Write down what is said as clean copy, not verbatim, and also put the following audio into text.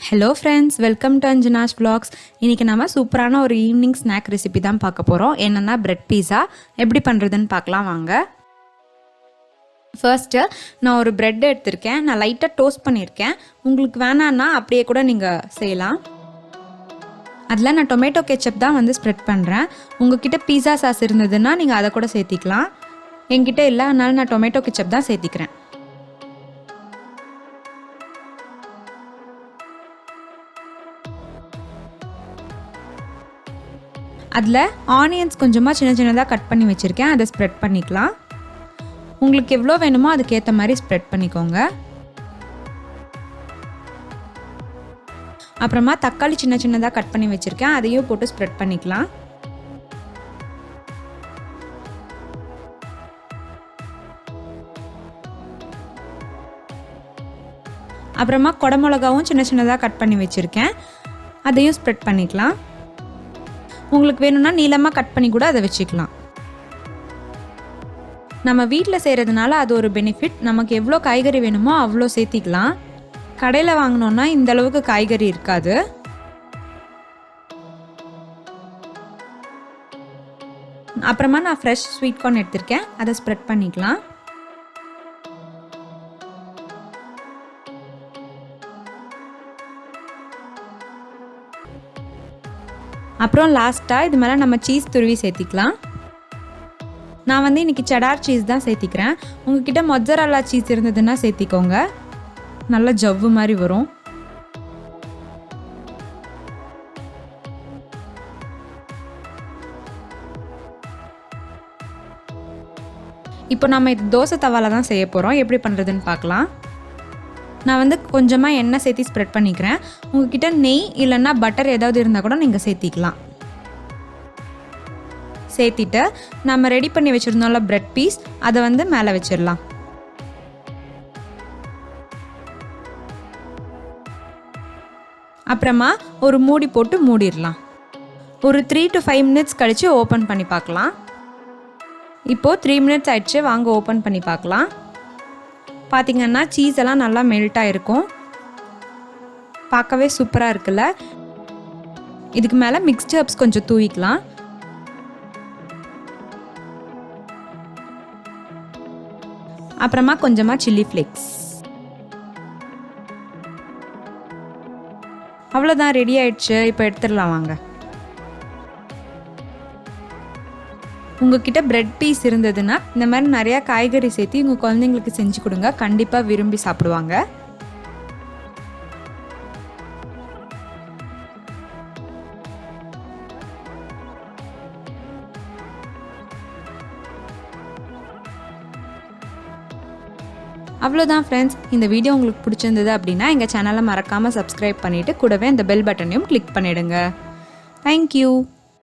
Hello friends, welcome to Anjana's vlogs. இன்றைக்கி நம்ம சூப்பரான ஒரு ஈவினிங் ஸ்நாக் ரெசிபி தான் பார்க்க போகிறோம். என்னென்னா பிரெட் பீஸா எப்படி பண்ணுறதுன்னு பார்க்கலாம் வாங்க. ஃபர்ஸ்ட்டு நான் ஒரு ப்ரெட் எடுத்திருக்கேன். நான் லைட்டாக டோஸ்ட் பண்ணியிருக்கேன். உங்களுக்கு வேணான்னா அப்படியே கூட நீங்கள் செய்யலாம். அதில் நான் டொமேட்டோ கெச்சப் தான் ஸ்ப்ரெட் பண்ணுறேன். உங்ககிட்ட பீஸா சாஸ் இருந்ததுன்னா நீங்கள் அதை கூட சேர்த்திக்கலாம். என்கிட்ட இல்லை, அதனால் நான் டொமேட்டோ கெச்சப் தான் சேர்த்திக்கிறேன். அதில் ஆனியன்ஸ் கொஞ்சமாக சின்ன சின்னதாக கட் பண்ணி வச்சுருக்கேன். அதை ஸ்ப்ரெட் பண்ணிக்கலாம். உங்களுக்கு எவ்வளோ வேணுமோ அதுக்கேற்ற மாதிரி ஸ்ப்ரெட் பண்ணிக்கோங்க. அப்புறமா தக்காளி சின்ன சின்னதாக கட் பண்ணி வச்சுருக்கேன். அதையும் போட்டு ஸ்ப்ரெட் பண்ணிக்கலாம். அப்புறமா குடமிளகாவும் சின்ன சின்னதாக கட் பண்ணி வச்சுருக்கேன். அதையும் ஸ்ப்ரெட் பண்ணிக்கலாம். உங்களுக்கு வேணும்னா நீளமாக கட் பண்ணி கூட அதை வச்சுக்கலாம். நம்ம வீட்டில் செய்கிறதுனால அது ஒரு பெனிஃபிட். நமக்கு எவ்வளோ காய்கறி வேணுமோ அவ்வளோ சேர்த்திக்கலாம். கடையில் வாங்கினோன்னா இந்த அளவுக்கு காய்கறி இருக்காது. அப்புறமா நான் ஃப்ரெஷ் ஸ்வீட்கார்ன் எடுத்திருக்கேன். அதை ஸ்ப்ரெட் பண்ணிக்கலாம். அப்புறம் லாஸ்ட்டாக இது மேலே நம்ம சீஸ் துருவி சேர்த்திக்கலாம். நான் இன்றைக்கி செடார் சீஸ் தான் சேர்த்திக்கிறேன். உங்ககிட்ட மொட்சரல்லா சீஸ் இருந்ததுன்னா சேர்த்திக்கோங்க. நல்ல ஜவ்வு மாதிரி வரும். இப்போ நம்ம இது தோசை தவால தான் செய்ய போகிறோம். எப்படி பண்ணுறதுன்னு பார்க்கலாம். நான் கொஞ்சமாக எண்ணெய் சேர்த்தி ஸ்ப்ரெட் பண்ணிக்கிறேன். உங்ககிட்ட நெய் இல்லைன்னா பட்டர் ஏதாவது இருந்தால் கூட நீங்கள் சேர்த்திக்கலாம். சேர்த்திட்டு நம்ம ரெடி பண்ணி வச்சுருந்தோம்ல பிரெட் பீஸ், அதை மேலே வச்சிடலாம். அப்புறமா ஒரு மூடி போட்டு மூடிடலாம். ஒரு 3 to 5 minutes கழித்து ஓப்பன் பண்ணி பார்க்கலாம். இப்போது 3 minutes ஆயிடுச்சு. வாங்க ஓப்பன் பண்ணி பார்க்கலாம். பார்த்திங்கன்னா சீஸ் எல்லாம் நல்லா மெல்ட்டாக இருக்கும். பார்க்கவே சூப்பராக இருக்குல்ல. இதுக்கு மேலே மிக்ஸ்டு ஹர்ப்ஸ் கொஞ்சம் தூவிக்கலாம். அப்புறமா கொஞ்சமாக சில்லி ஃப்ளேக்ஸ். அவ்வளோதான், ரெடி ஆயிடுச்சு. இப்போ எடுத்துடலாம் வாங்க. உங்ககிட்ட பிரெட் பீஸ் இருந்ததுன்னா இந்த மாதிரி நிறையா காய்கறி சேர்த்து உங்கள் குழந்தைங்களுக்கு செஞ்சு கொடுங்க. கண்டிப்பாக விரும்பி சாப்பிடுவாங்க. அவ்வளோதான் ஃப்ரெண்ட்ஸ். இந்த வீடியோ உங்களுக்கு பிடிச்சிருந்தது அப்படின்னா எங்கள் சேனலை மறக்காமல் சப்ஸ்கிரைப் பண்ணிவிட்டு கூடவே இந்த பெல் பட்டனையும் கிளிக் பண்ணிவிடுங்க. தேங்க்யூ.